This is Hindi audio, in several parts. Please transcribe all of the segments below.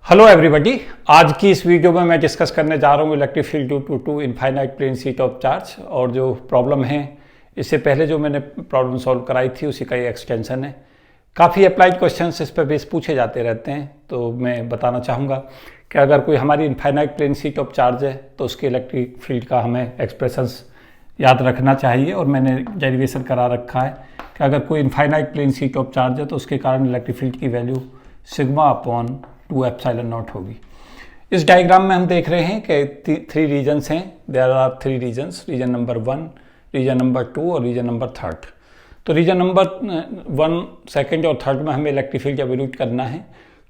Hello everybody. आज की इस वीडियो में मैं डिस्कस करने जा रहा हूँ electric field due to infinite plane sheet of charge. और जो प्रॉब्लम है इससे पहले जो मैंने प्रॉब्लम सॉल्व कराई थी उसी का ये एक्सटेंशन है। काफ़ी अप्लाइड क्वेश्चंस इस पर बेस पूछे जाते रहते हैं, तो मैं बताना चाहूँगा कि अगर कोई हमारी infinite plane sheet of charge है तो उसके इलेक्ट्रिक फील्ड का हमें एक्सप्रेशंस याद रखना चाहिए। और मैंने डेरिवेशन करा रखा है कि अगर कोई infinite plane sheet of charge है तो उसके कारण इलेक्ट्रिक फील्ड की value sigma upon 2 epsilon naught होगी। इस डायग्राम में हम देख रहे हैं कि 3 रीजन्स हैं। There are 3 reasons, reason number 1, reason number 2 और रीजन नंबर 3। तो रीजन नंबर 1, 2 और 3 में हमें इलेक्ट्रिक फील्ड एवोल्यूट करना है।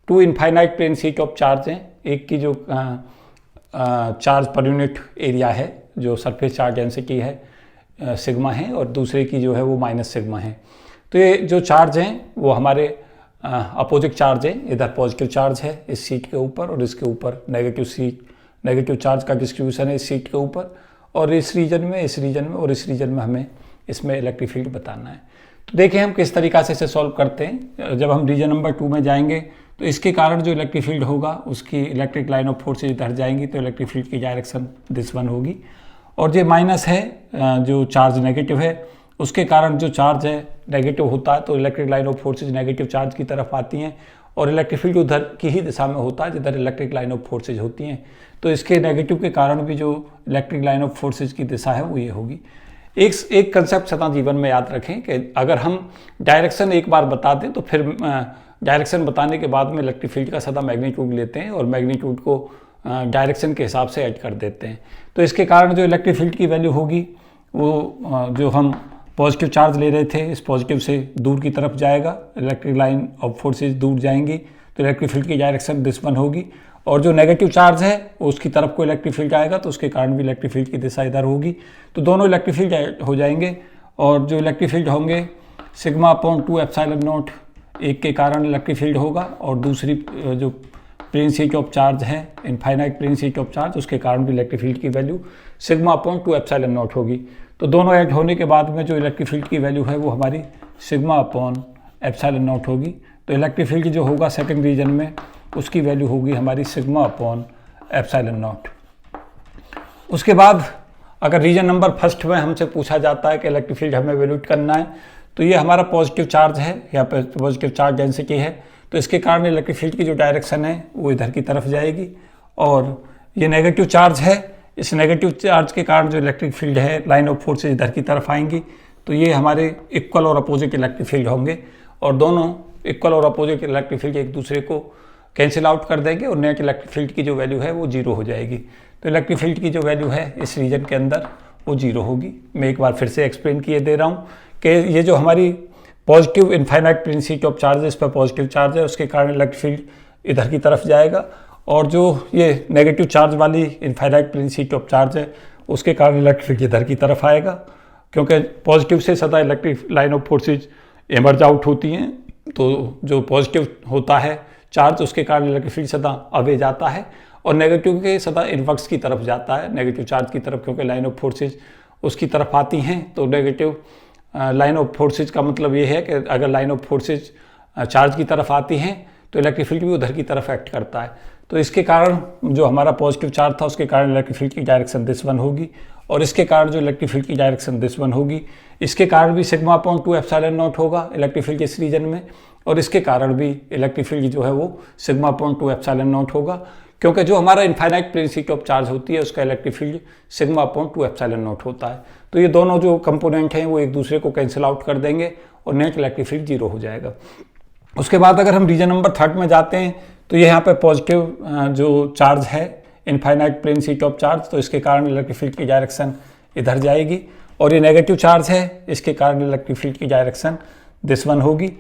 2 infinite plane sheet of charge हैं। एक की जो चार्ज पर यूनिट एरिया है, जो सरफेस चार्ज डेंसिटी है सिग्मा है, और दूसरे की जो है वो माइनस सिग्मा है। तो ये जो चार्ज हैं वो हमारे अपोजिट चार्ज है। इधर पॉजिटिव चार्ज है इस सीट के ऊपर और इसके ऊपर नेगेटिव चार्ज का डिस्ट्रीब्यूशन है इस सीट के ऊपर। और इस रीजन में, इस रीजन में और इस रीजन में हमें इसमें इलेक्ट्रिक फील्ड बताना है। तो देखिए हम किस तरीक़ा से इसे सॉल्व करते हैं। जब हम रीजन नंबर 2 में जाएंगे तो इसके कारण जो इलेक्ट्रिक फील्ड होगा उसकी इलेक्ट्रिक लाइन ऑफ फोर्स इधर जाएंगी तो इलेक्ट्रिक फील्ड की डायरेक्शन दिस वन होगी। और जो माइनस है, जो चार्ज नेगेटिव है, उसके कारण जो चार्ज है नेगेटिव होता है तो electric line of forces negative charge की तरफ आती हैं और इलेक्ट्रिक फील्ड उधर की ही दिशा में होता है जिधर इलेक्ट्रिक लाइन ऑफ फोर्सेज होती हैं। तो इसके नेगेटिव के कारण भी जो इलेक्ट्रिक लाइन ऑफ फोर्सेज की दिशा है वो ये होगी। एक कंसेप्ट सदा जीवन में याद रखें कि अगर हम डायरेक्शन एक बार बता दें तो फिर डायरेक्शन बताने के बाद में इलेक्ट्रिक फील्ड का सदा मैग्नीट्यूड लेते हैं और मैग्नीट्यूड को डायरेक्शन के हिसाब से ऐड कर देते हैं। तो इसके कारण जो इलेक्ट्रिक फील्ड की वैल्यू होगी वो जो हम पॉजिटिव चार्ज ले रहे थे इस पॉजिटिव से दूर की तरफ जाएगा, इलेक्ट्रिक लाइन ऑफ फोर्सेज दूर जाएंगी तो इलेक्ट्रिक फील्ड की डायरेक्शन दिस वन होगी। और जो नेगेटिव चार्ज है उसकी तरफ को इलेक्ट्रिक फील्ड आएगा तो उसके कारण भी इलेक्ट्रिक फील्ड की दिशा इधर होगी। तो दोनों इलेक्ट्रिक फील्ड हो जाएंगे और जो इलेक्ट्रिक फील्ड होंगे सिग्मा अपॉन 2 एप्सिलॉन नॉट एक के कारण इलेक्ट्रिक फील्ड होगा और दूसरी जो प्लेन शीट ऑफ चार्ज है infinite plane sheet of charge उसके कारण भी इलेक्ट्रिक फील्ड की value sigma upon 2 epsilon naught होगी। तो दोनों ऐड होने के बाद में जो इलेक्ट्रिक फील्ड की वैल्यू है वो हमारी सिग्मा अपॉन एप्सिलॉन नॉट होगी। तो इलेक्ट्रिक फील्ड जो होगा सेकंड रीजन में उसकी वैल्यू होगी हमारी सिग्मा अपॉन एप्सिलॉन नॉट। उसके बाद अगर रीजन नंबर 1 में हमसे पूछा जाता है कि इलेक्ट्रिक फील्ड हमें एवोल्यूट करना है तो ये हमारा पॉजिटिव चार्ज है, यहाँ पर पॉजिटिव चार्ज डेंसिटी है तो इसके कारण इलेक्ट्रिक फील्ड की जो डायरेक्शन है वो इधर की तरफ जाएगी। और ये नेगेटिव चार्ज है, इस नेगेटिव चार्ज के कारण जो इलेक्ट्रिक फील्ड है लाइन ऑफ फोर्सेज इधर की तरफ आएंगी तो ये हमारे इक्वल और अपोजिट इलेक्ट्रिक फील्ड होंगे और दोनों इक्वल और अपोजिट इलेक्ट्रिक फील्ड एक दूसरे को कैंसिल आउट कर देंगे और नेट इलेक्ट्रिक फील्ड की जो वैल्यू है वो 0 हो जाएगी। तो इलेक्ट्रिक फील्ड की जो वैल्यू है इस रीजन के अंदर वो 0 होगी। मैं एक बार फिर से एक्सप्लेन किए दे रहा हूँ कि ये जो हमारी positive infinite plane sheet of charge है इस पर पॉजिटिव चार्ज है उसके कारण इलेक्ट्रिक फील्ड इधर की तरफ जाएगा और जो ये नेगेटिव चार्ज वाली infinite plane sheet of charge है उसके कारण इलेक्ट्रिक फील्ड इधर की तरफ आएगा क्योंकि पॉजिटिव से सदा electric line of forces emerge out होती हैं। तो जो पॉजिटिव होता है चार्ज उसके कारण इलेक्ट्रिक फील्ड सदा अवे जाता है और नेगेटिव के सदा इनवर्स की तरफ जाता है, नेगेटिव चार्ज की तरफ, क्योंकि लाइन ऑफ फोर्सेज उसकी तरफ आती हैं। तो नेगेटिव लाइन ऑफ फोर्सेज का मतलब ये है कि अगर लाइन ऑफ फोर्सेज चार्ज की तरफ आती हैं तो इलेक्ट्रिक फील्ड भी उधर की तरफ एक्ट करता है। तो इसके कारण जो हमारा पॉजिटिव चार्ज था उसके कारण इलेक्ट्रिक फील्ड की डायरेक्शन दिस वन होगी और इसके कारण जो इलेक्ट्रिक फील्ड की डायरेक्शन दिस वन होगी। इसके कारण भी सिग्मा अपॉन 2 एप्सिलॉन नॉट होगा इलेक्ट्रिक फील्ड इस रीजन में और इसके कारण भी इलेक्ट्रिक फील्ड जो है वो सिग्मा अपॉन 2 एप्सिलॉन नॉट होगा क्योंकि जो हमारा infinite plane sheet of charge होती है उसका electric field sigma upon 2 epsilon naught होता है। तो ये दोनों जो कंपोनेंट हैं वो एक दूसरे को कैंसिल आउट कर देंगे और नेट इलेक्ट्रिक फील्ड 0 हो जाएगा। उसके बाद अगर हम रीजन नंबर 3 में जाते हैं तो ये यहाँ पे पॉजिटिव जो चार्ज है infinite plane sheet of charge तो इसके कारण इलेक्ट्रिक फील्ड की डायरेक्शन इधर जाएगी और ये नेगेटिव चार्ज है इसके कारण इलेक्ट्रिक फील्ड की डायरेक्शन दिस वन होगी।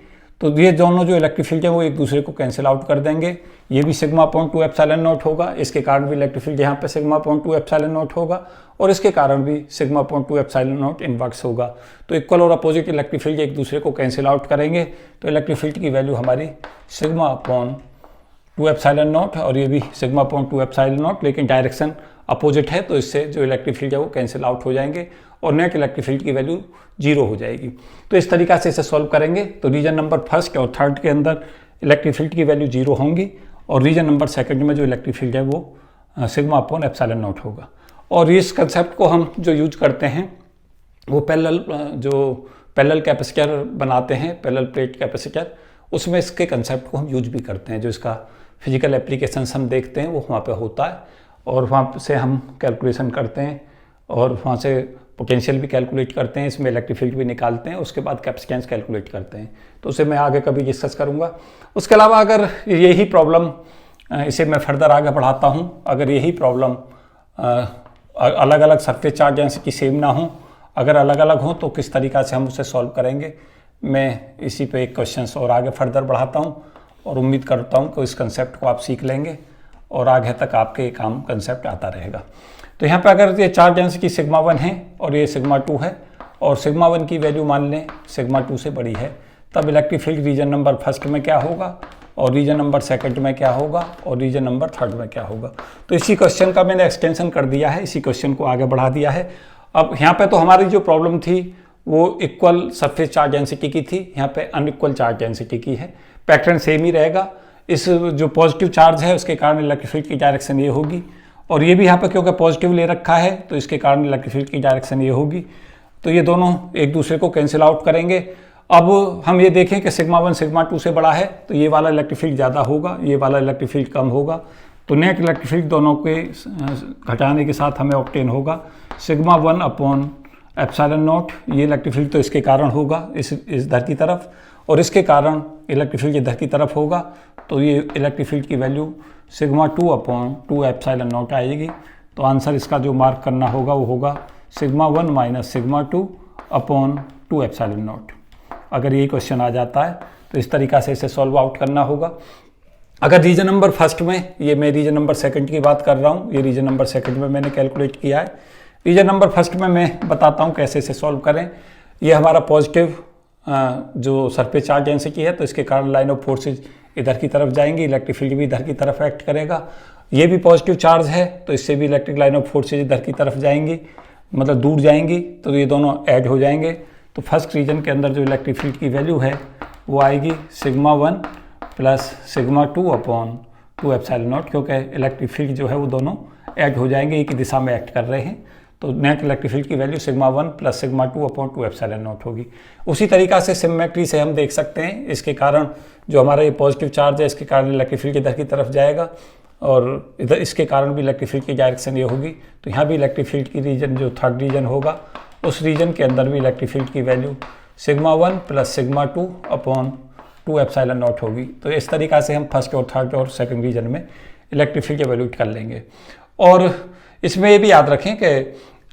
तो ये दोनों जो इलेक्ट्रिक फील्ड है वो एक दूसरे को कैंसिल आउट कर देंगे। ये भी सिग्मा अपॉन 2 एप्सिलॉन नॉट होगा, इसके कारण भी इलेक्ट्रिक फील्ड यहाँ पे सिग्मा अपॉन 2 एप्सिलॉन नॉट होगा और इसके कारण भी sigma upon 2 epsilon not inverse होगा। तो इक्वल और अपोजिट इलेक्ट्रिक फील्ड एक दूसरे को कैंसिल आउट करेंगे तो इलेक्ट्रिक फील्ड की वैल्यू हमारी सिग्मा अपॉन 2 एप्सिलॉन नॉट और ये भी सिग्मा अपॉन 2 एप्सिलॉन नॉट, लेकिन डायरेक्शन अपोजिट है तो इससे जो इलेक्ट्रिक फील्ड है वो कैंसिल आउट हो जाएंगे और नेट इलेक्ट्रिक फील्ड की वैल्यू 0 हो जाएगी। तो इस तरीका से इसे सॉल्व करेंगे। तो रीजन नंबर 1 और 3 के अंदर इलेक्ट्रिक फील्ड की वैल्यू 0 होंगी और रीजन नंबर सेकंड में जो इलेक्ट्रिक फील्ड है वो सिग्मा अपॉन एप्सिलॉन नॉट होगा। और इस कंसेप्ट को हम जो यूज करते हैं वो पैरेलल कैपेसिटर बनाते हैं, पैरेलल प्लेट कैपेसिटर, उसमें इसके कंसेप्ट को हम यूज भी करते हैं। जो इसका फिजिकल एप्लीकेशंस हम देखते हैं वो वहाँ पे होता है और वहाँ से हम कैलकुलेशन करते हैं और वहाँ से पोटेंशियल भी कैलकुलेट करते हैं, इसमें इलेक्ट्रिक फील्ड भी निकालते हैं, उसके बाद कैपेसिटेंस कैलकुलेट करते हैं। तो उसे मैं आगे कभी डिस्कस करूँगा। उसके अलावा अगर यही प्रॉब्लम, इसे मैं फर्दर आगे बढ़ाता हूँ, अगर यही प्रॉब्लम अलग अलग सरफेस चार्ज डेंसिटी सेम ना हो, अगर अलग अलग हो तो किस तरीक़ा से हम उसे सॉल्व करेंगे, मैं इसी पे एक क्वेश्चन और आगे फर्दर बढ़ाता हूँ और उम्मीद करता हूँ कि इस कंसेप्ट को आप सीख लेंगे और आगे तक आपके काम कंसेप्ट आता रहेगा। तो यहाँ पे अगर ये चार्ज डेंसिटी सिग्मा 1 है और ये सिग्मा 2 है और सिग्मा 1 की वैल्यू मान लें सिग्मा 2 से बड़ी है, तब electric field region number first में क्या होगा और रीजन नंबर सेकंड में क्या होगा और रीजन नंबर थर्ड में क्या होगा। तो इसी क्वेश्चन का मैंने एक्सटेंशन कर दिया है, इसी क्वेश्चन को आगे बढ़ा दिया है। अब यहाँ पे तो हमारी जो प्रॉब्लम थी वो इक्वल सरफेस चार्ज डेंसिटी की थी, यहाँ पे अनइक्वल चार्ज डेंसिटी की है। पैटर्न सेम ही रहेगा। इस जो पॉजिटिव चार्ज है उसके कारण इलेक्ट्रिक फील्ड की डायरेक्शन ये होगी और ये भी यहाँ पे क्योंकि पॉजिटिव ले रखा है तो इसके कारण इलेक्ट्रिक फील्ड की डायरेक्शन ये होगी। तो ये दोनों एक दूसरे को कैंसिल आउट करेंगे। अब हम ये देखें कि सिग्मा 1 सिग्मा 2 से बड़ा है तो ये वाला इलेक्ट्रिक फील्ड ज़्यादा होगा, ये वाला इलेक्ट्रिक फील्ड कम होगा। तो नेट इलेक्ट्रिक फील्ड दोनों के घटाने के साथ हमें ऑब्टेन होगा सिग्मा 1 अपॉन एप्सिलॉन नॉट। ये इलेक्ट्रिक फील्ड तो इसके कारण होगा इस धर की तरफ और इसके कारण इलेक्ट्रिक फील्ड इधर की तरफ होगा। तो ये इलेक्ट्रिक फील्ड की value sigma 2 upon 2 epsilon not आएगी। तो आंसर इसका जो मार्क करना होगा वो होगा sigma 1 minus sigma 2 upon 2 epsilon not. अगर ये क्वेश्चन आ जाता है तो इस तरीक़ा से इसे सॉल्व आउट करना होगा। अगर रीजन नंबर फर्स्ट में, ये मैं रीजन नंबर सेकंड की बात कर रहा हूँ, ये रीजन नंबर सेकंड में मैंने कैलकुलेट किया है। रीजन नंबर फर्स्ट में मैं बताता हूँ कैसे इसे सॉल्व करें। ये हमारा पॉजिटिव जो सरफेस चार्ज डेंसिटी है तो इसके कारण लाइन ऑफ फोर्सेज इधर की तरफ जाएंगी, इलेक्ट्रिक फील्ड भी इधर की तरफ एक्ट करेगा। ये भी पॉजिटिव चार्ज है तो इससे भी इलेक्ट्रिक लाइन ऑफ फोर्सेज इधर की तरफ जाएंगी, मतलब दूर जाएंगी, तो ये दोनों ऐड हो जाएंगे। तो फर्स्ट रीजन के अंदर जो इलेक्ट्रिक फील्ड की वैल्यू है वो आएगी sigma 1 plus sigma 2 upon 2 epsilon not, क्योंकि इलेक्ट्रिक फील्ड जो है वो दोनों ऐड हो जाएंगे, एक ही दिशा में एक्ट कर रहे हैं। तो नेट इलेक्ट्रिक फील्ड की value sigma 1 plus sigma 2 upon 2 epsilon naught होगी। उसी तरीक़ा से सिमेट्री से हम देख सकते हैं, इसके कारण जो हमारा ये पॉजिटिव चार्ज है इसके कारण इलेक्ट्रिक फील्ड इधर की तरफ जाएगा और इधर इसके कारण भी इलेक्ट्रिक फील्ड की डायरेक्शन ये होगी। तो यहाँ भी इलेक्ट्रिक फील्ड की रीजन जो थर्ड रीजन होगा उस रीजन के अंदर भी इलेक्ट्रिक फील्ड की value sigma 1 plus sigma 2 upon 2 epsilon naught होगी। तो इस तरीक़ा से हम फर्स्ट और थर्ड और सेकंड रीजन में इलेक्ट्रिक फील्ड एवैल्यूएट कर लेंगे। और इसमें ये भी याद रखें कि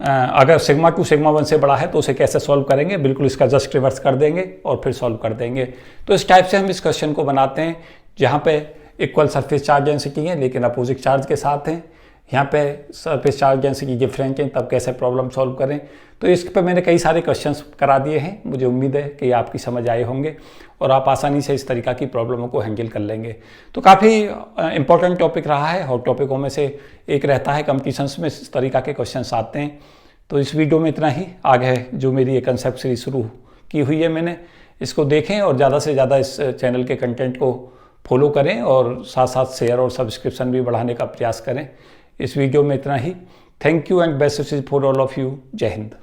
अगर सिग्मा 2 सिग्मा 1 से बड़ा है तो उसे कैसे सॉल्व करेंगे, बिल्कुल इसका जस्ट रिवर्स कर देंगे और फिर सॉल्व कर देंगे। तो इस टाइप से हम इस क्वेश्चन को बनाते हैं जहाँ पे इक्वल सरफेस चार्ज डेंसिटी है लेकिन अपोजिट चार्ज के साथ हैं। यहाँ पे सरफेस चार्ज डेंसिटी डिफरेंट है, तब कैसे प्रॉब्लम सॉल्व करें। तो इस पर मैंने कई सारे क्वेश्चंस करा दिए हैं, मुझे उम्मीद है कि आपकी समझ आए होंगे और आप आसानी से इस तरीक़ा की प्रॉब्लमों को हैंडल कर लेंगे। तो काफ़ी इंपॉर्टेंट टॉपिक रहा है, हॉट टॉपिकों में से एक रहता है, कंपटीशंस में इस तरीक़ा के क्वेश्चंस आते हैं। तो इस वीडियो में इतना ही। आगे जो मेरी ये कंसेप्ट सीरीज शुरू की हुई है मैंने, इसको देखें और ज़्यादा से ज़्यादा इस चैनल के कंटेंट को फॉलो करें और साथ साथ शेयर और सब्सक्रिप्शन भी बढ़ाने का प्रयास करें। इस वीडियो में इतना ही। Thank you and best wishes for all of you. जय हिंद।